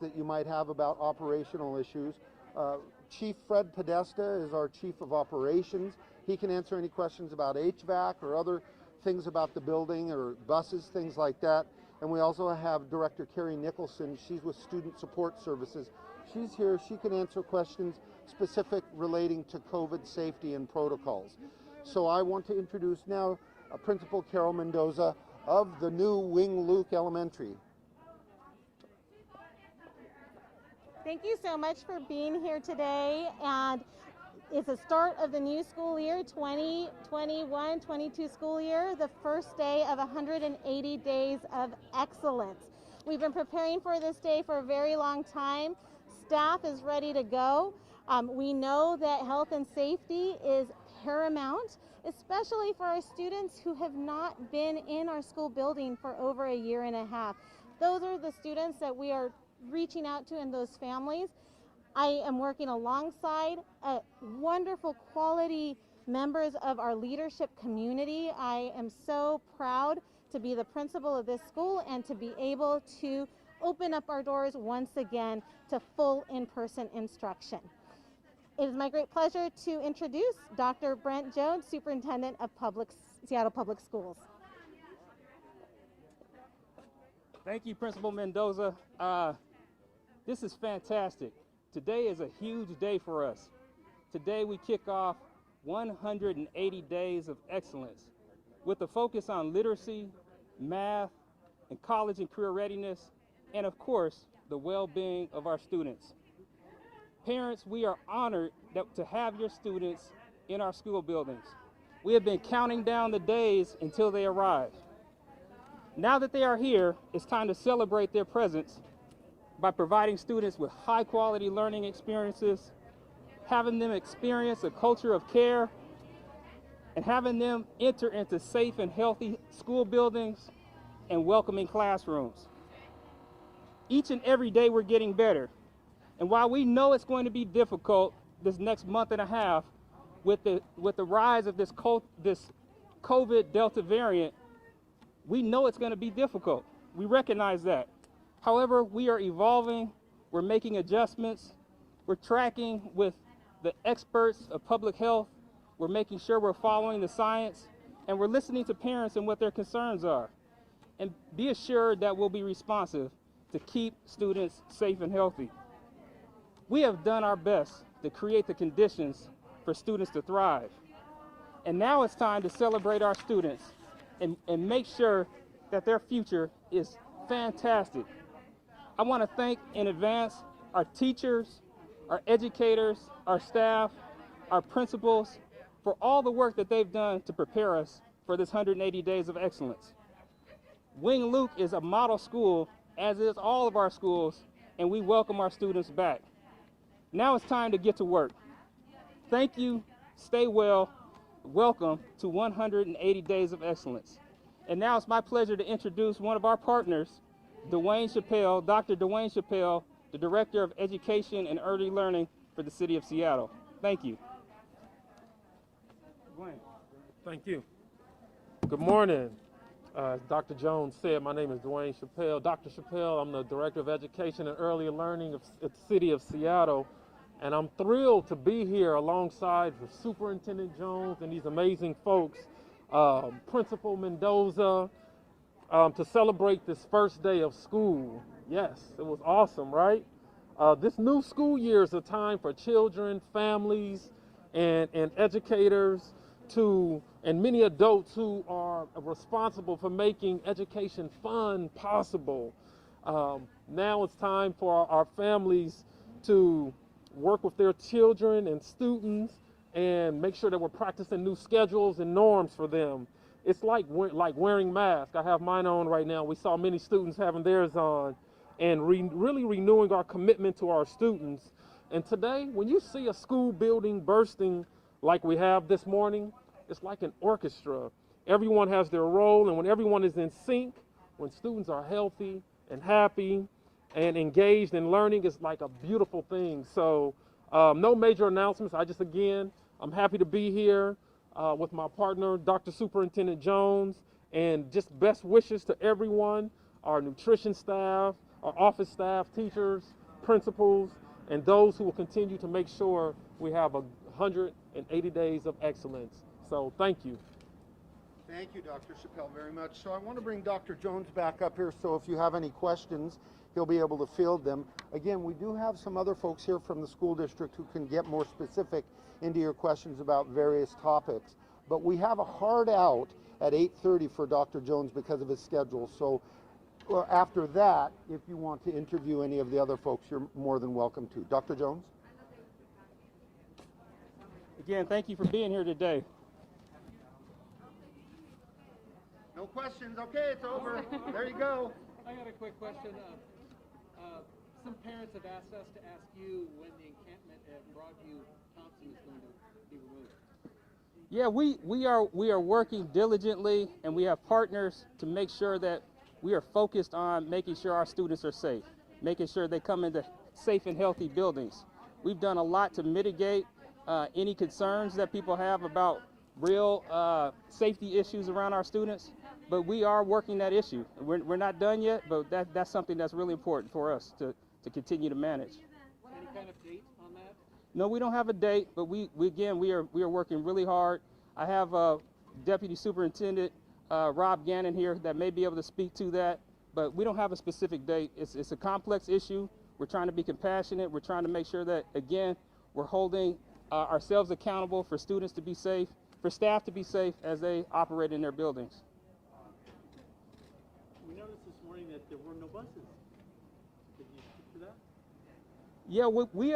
that you might have about operational issues. Chief Fred Podesta is our Chief of Operations. He can answer any questions about HVAC or other things about the building or buses, things like that. And we also have Director Carrie Nicholson. She's with Student Support Services. She's here. She can answer questions specific relating to COVID safety and protocols. So I want to introduce now Principal Carol Mendoza of the new Wing Luke Elementary. Thank you so much for being here today, and it's the start of the new school year, 2021-22 school year, the first day of 180 days of excellence. We've been preparing for this day for a very long time. Staff is ready to go. We know that health and safety is paramount, especially for our students who have not been in our school building for over a year and a half. Those are the students that we are reaching out to and those families. I am working alongside wonderful quality members of our leadership community. I am so proud to be the principal of this school and to be able to open up our doors once again to full in-person instruction. It is my great pleasure to introduce Dr. Brent Jones, Superintendent of Seattle Public Schools. Thank you, Principal Mendoza. This is fantastic. Today is a huge day for us. Today we kick off 180 days of excellence with a focus on literacy, math, and college and career readiness, and of course, the well-being of our students. Parents, we are honored to have your students in our school buildings. We have been counting down the days until they arrive. Now that they are here, it's time to celebrate their presence by providing students with high-quality learning experiences, having them experience a culture of care, and having them enter into safe and healthy school buildings and welcoming classrooms. Each and every day we're getting better. And while we know it's going to be difficult this next month and a half with the rise of this COVID Delta variant, we know it's going to be difficult. We recognize that. However, we are evolving, we're making adjustments, we're tracking with the experts of public health, we're making sure we're following the science, and we're listening to parents and what their concerns are. And be assured that we'll be responsive to keep students safe and healthy. We have done our best to create the conditions for students to thrive. And now it's time to celebrate our students and make sure that their future is fantastic. I want to thank in advance our teachers, our educators, our staff, our principals for all the work that they've done to prepare us for this 180 days of excellence. Wing Luke is a model school, as is all of our schools, and we welcome our students back. Now it's time to get to work. Thank you, stay well, welcome to 180 Days of Excellence. And now it's my pleasure to introduce one of our partners, Dwayne Chappelle, Dr. Dwayne Chappelle, the Director of Education and Early Learning for the City of Seattle. Thank you. Dwayne. Thank you. Good morning. As Dr. Jones said, my name is Dwayne Chappelle. Dr. Chappelle, I'm the Director of Education and Early Learning at the City of Seattle, and I'm thrilled to be here alongside with Superintendent Jones and these amazing folks, Principal Mendoza, to celebrate this first day of school. Yes, it was awesome, right? This new school year is a time for children, families, and educators and many adults who are responsible for making education fun possible. Now it's time for our families to work with their children and students and make sure that we're practicing new schedules and norms for them. It's like wearing masks. I have mine on right now. We saw many students having theirs on, and really renewing our commitment to our students. And today, when you see a school building bursting like we have this morning, it's like an orchestra. Everyone has their role, and when everyone is in sync, when students are healthy and happy and engaged in learning, it's like a beautiful thing. So no major announcements. I'm happy to be here with my partner, Dr. Superintendent Jones, and just best wishes to everyone, our nutrition staff, our office staff, teachers, principals, and those who will continue to make sure we have 180 days of excellence. So thank you. Thank you, Dr. Chappelle, very much. So I want to bring Dr. Jones back up here, so if you have any questions, he'll be able to field them. Again, we do have some other folks here from the school district who can get more specific into your questions about various topics. But we have a hard out at 8:30 for Dr. Jones because of his schedule. So after that, if you want to interview any of the other folks, you're more than welcome to. Dr. Jones? Again, thank you for being here today. No questions. Okay, it's over. There you go. I got a quick question. Some parents have asked us to ask you when the encampment at Broadview Thompson is going to be removed. Yeah, we are working diligently, and we have partners to make sure that we are focused on making sure our students are safe, making sure they come into safe and healthy buildings. We've done a lot to mitigate any concerns that people have about real safety issues around our students, but we are working that issue. We're not done yet, but that's something that's really important for us to continue to manage. Any kind of date on that? No, we don't have a date, but we are working really hard. I have Deputy Superintendent Rob Gannon here that may be able to speak to that, but we don't have a specific date. It's a complex issue. We're trying to be compassionate. We're trying to make sure that, again, we're holding ourselves accountable for students to be safe, for staff to be safe as they operate in their buildings. We noticed this morning that there were no buses. Could you speak to that? Yeah, we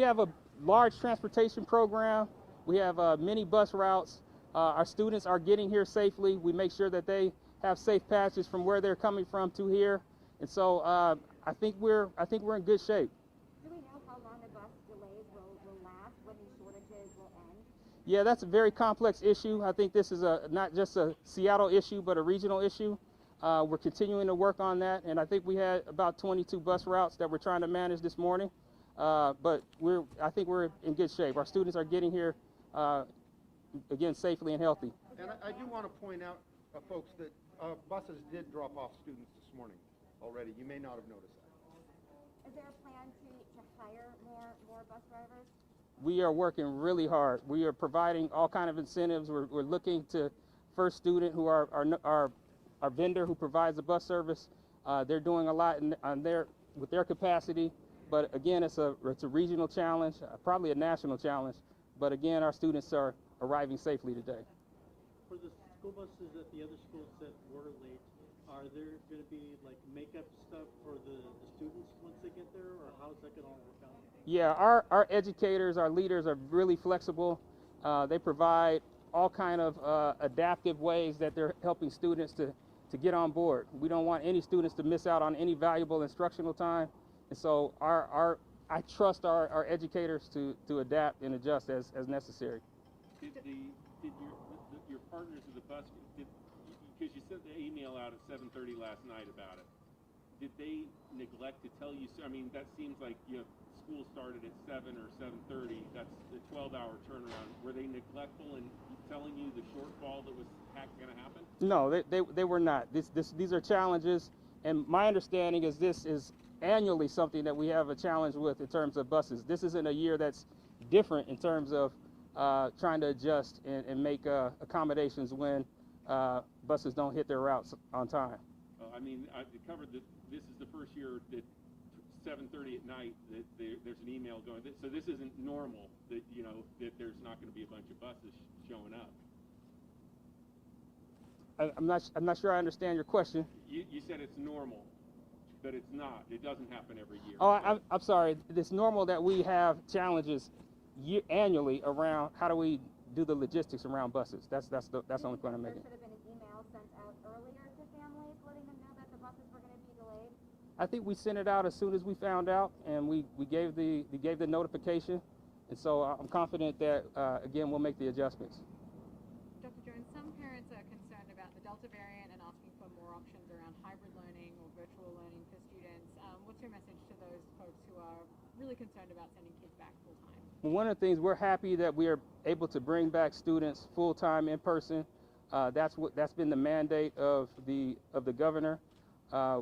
have a large transportation program. We have many bus routes. Our students are getting here safely. We make sure that they have safe passage from where they're coming from to here, and so I think we're in good shape. Do we know how long the bus delays will last, when these shortages will end? Yeah, that's a very complex issue. I think this is not just a Seattle issue, but a regional issue. We're continuing to work on that, and I think we had about 22 bus routes that we're trying to manage this morning. But I think we're in good shape. Our students are getting here, again, safely and healthy. And I do want to point out, folks, that buses did drop off students this morning already. You may not have noticed that. Is there a plan to hire more bus drivers? We are working really hard. We are providing all kind of incentives. We're looking to First Student, who are our vendor who provides the bus service. They're doing a lot with their capacity. But again, it's a regional challenge, probably a national challenge. But again, our students are arriving safely today. For the school buses at the other schools that were late, are there going to be like makeup stuff for the students once they get there, or how is that going to all work out? Yeah, our educators, our leaders are really flexible. They provide all kind of adaptive ways that they're helping students to get on board. We don't want any students to miss out on any valuable instructional time. And so I trust our educators to adapt and adjust as necessary. Did your partners of the bus, because you sent the email out at 7:30 last night about it, did they neglect to tell you? I mean, that seems like school started at 7 or 7:30. That's a 12-hour turnaround. Were they neglectful in telling you the shortfall that was going to happen? No, they were not. These are challenges, and my understanding is this is annually something that we have a challenge with in terms of buses. This isn't a year that's different in terms of trying to adjust and make accommodations when buses don't hit their routes on time. I mean, I covered that this is the first year that 7:30 at night that there's an email going. So this isn't normal that that there's not going to be a bunch of buses showing up. I'm not sure I understand your question. You said it's normal, but it's not. It doesn't happen every year. Oh, I'm sorry. It's normal that we have challenges annually around how do we do the logistics around buses. That's the only point I'm making. There should have been an email sent out earlier to families letting them know that the buses were going to be delayed. I think we sent it out as soon as we found out, and we gave the notification, and so I'm confident that again we'll make the adjustments. Dr. Jones, some parents are concerned about the Delta variant and asking for more options around hybrid learning or virtual learning for students. What's your message to those folks who are really concerned about sending kids back full time? Well, one of the things, we're happy that we are able to bring back students full time in person. That's been the mandate of the governor.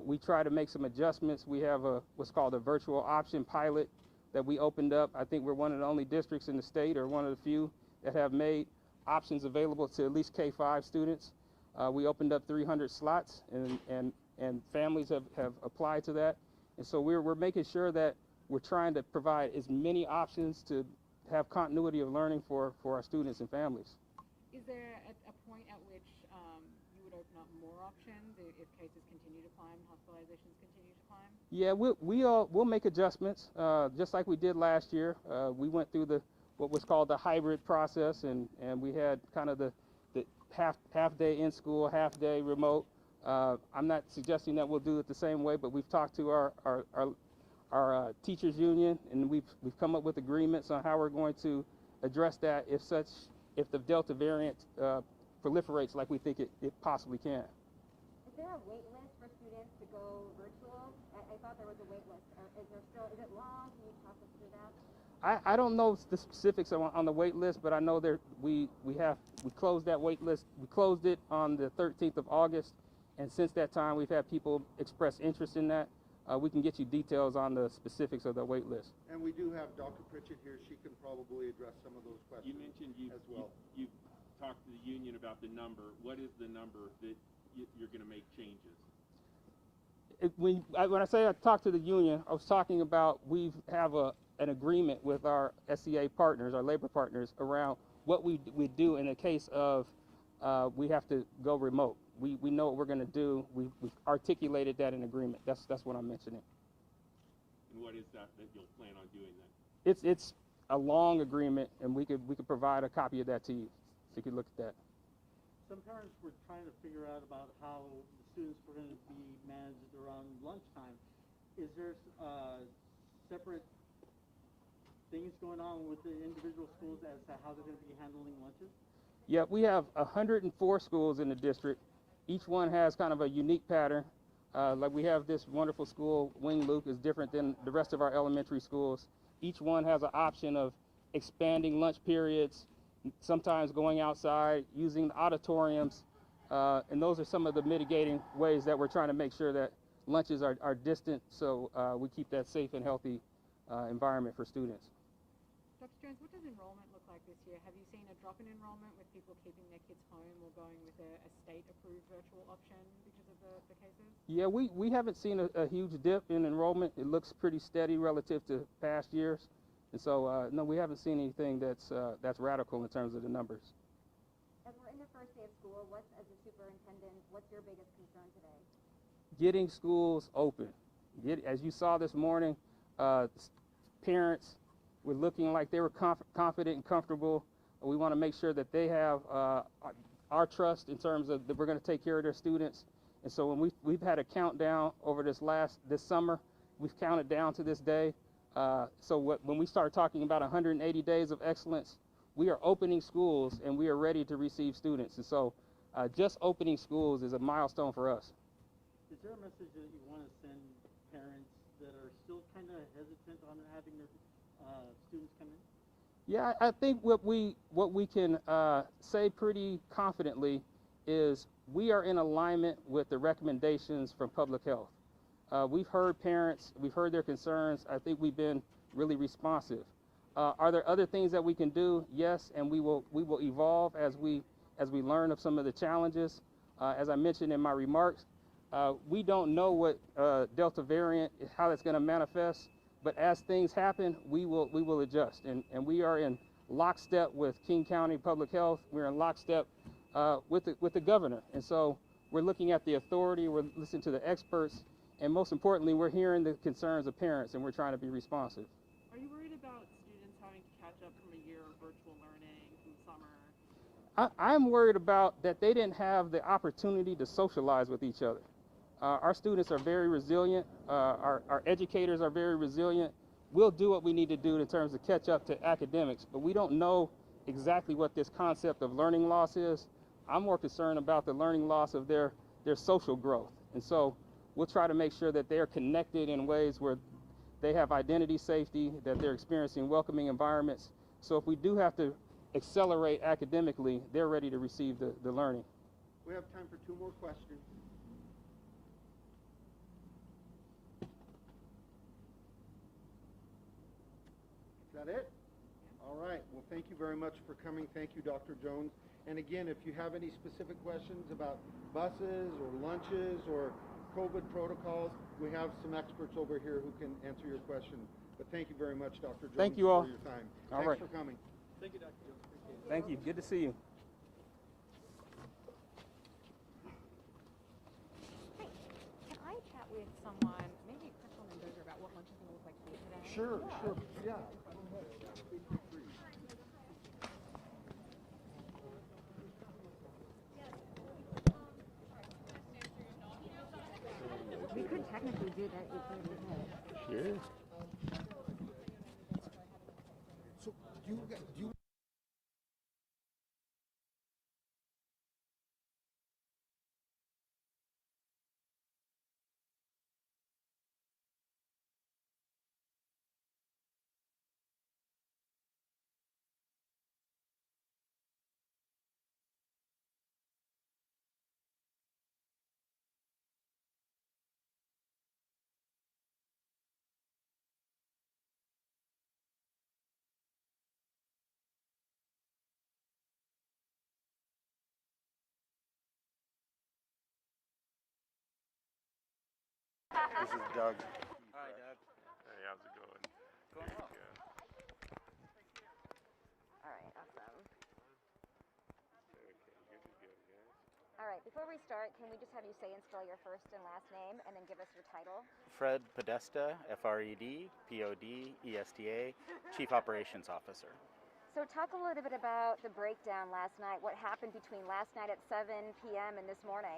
We try to make some adjustments. We have what's called a virtual option pilot that we opened up. I think we're one of the only districts in the state, or one of the few, that have made options available to at least K-5 students. We opened up 300 slots, and families have applied to that. And so we're making sure that we're trying to provide as many options to have continuity of learning for our students and families. Is there a point at which you would open up more options if cases continue to climb, hospitalizations continue to climb? Yeah, we'll make adjustments, just like we did last year. We went through what was called the hybrid process, and we had kind of the half day in school, half day remote. I'm not suggesting that we'll do it the same way, but we've talked to our teachers union, and we've come up with agreements on how we're going to address that if the Delta variant proliferates like we think it possibly can. Is there a wait list for students to go virtual? I thought there was a wait list. Is it long? Can you talk us through that? I don't know the specifics on the wait list, but I know we closed that wait list. We closed it on the 13th of August, and since that time we've had people express interest in that. We can get you details on the specifics of the wait list. And we do have Dr. Pritchett here. She can probably address some of those questions. You mentioned as well. you talked to the union about the number. What is the number that you're going to make changes? When I say I talked to the union, I was talking about we have an agreement with our SCA partners, our labor partners, around what we do in the case of we have to go remote. We know what we're going to do. We've articulated that in agreement. That's what I'm mentioning. And what is that you'll plan on doing then? It's a long agreement, and we could provide a copy of that to you, so you could look at that. Some parents were trying to figure out about how the students were going to be managed around lunchtime. Is there separate things going on with the individual schools as to how they're going to be handling lunches? Yeah, we have 104 schools in the district. Each one has kind of a unique pattern. Like we have this wonderful school, Wing Luke, is different than the rest of our elementary schools. Each one has an option of expanding lunch periods, sometimes going outside, using the auditoriums, and those are some of the mitigating ways that we're trying to make sure that lunches are distant, so we keep that safe and healthy environment for students. Dr. Jones, what does enrollment look like this year? Have you seen a drop in enrollment with people keeping their kids home or going with a state-approved virtual option because of the cases? Yeah, we haven't seen a huge dip in enrollment. It looks pretty steady relative to past years. And so, no, we haven't seen anything that's radical in terms of the numbers. As we're in the first day of school, as a superintendent, what's your biggest concern today? Getting schools open. As you saw this morning, parents were looking like they were confident and comfortable. We want to make sure that they have our trust in terms of that we're going to take care of their students. And so when we've had a countdown over this summer, we've counted down to this day. When we start talking about 180 days of excellence, we are opening schools and we are ready to receive students. And so just opening schools is a milestone for us. Is there a message that you want to send parents that are still kind of hesitant on having their students come in? Yeah, I think what we can say pretty confidently is we are in alignment with the recommendations from public health. We've heard parents, we've heard their concerns. I think we've been really responsive. Are there other things that we can do? Yes, and we will evolve as we learn of some of the challenges. As I mentioned in my remarks, we don't know what Delta variant, how it's going to manifest. But as things happen, we will adjust, and we are in lockstep with King County Public Health. We're in lockstep with the governor, and so we're looking at the authority. We're listening to the experts, and most importantly, we're hearing the concerns of parents, and we're trying to be responsive. Are you worried about students having to catch up from a year of virtual learning from summer? I'm worried about that they didn't have the opportunity to socialize with each other. Our students are very resilient. Our educators are very resilient. We'll do what we need to do in terms of catch up to academics, but we don't know exactly what this concept of learning loss is. I'm more concerned about the learning loss of their social growth. And so we'll try to make sure that they're connected in ways where they have identity safety, that they're experiencing welcoming environments. So if we do have to accelerate academically, they're ready to receive the learning. We have time for 2 more questions. that it? All right. Well, thank you very much for coming. Thank you, Dr. Jones. And again, if you have any specific questions about buses or lunches or COVID protocols, we have some experts over here who can answer your question. But thank you very much, Dr. Jones, Thank you all. for your time. All Thanks right. for coming. Thank you, Dr. Jones. Appreciate it. Thank you. Good to see you. Hey, can I chat with someone, maybe Principal Mendoza, about what lunch is going to look like for you today? Sure, sure. Yeah. We could technically do that if we did. Sure. So do you This is Doug. Hi, Doug. Hey, how's it going? Going well. All right, awesome. Okay, good to go, guys. All right, before we start, can we just have you say and spell your first and last name and then give us your title? Fred Podesta, Fred Podesta, Chief Operations Officer. So talk a little bit about the breakdown last night. What happened between last night at 7 p.m. and this morning?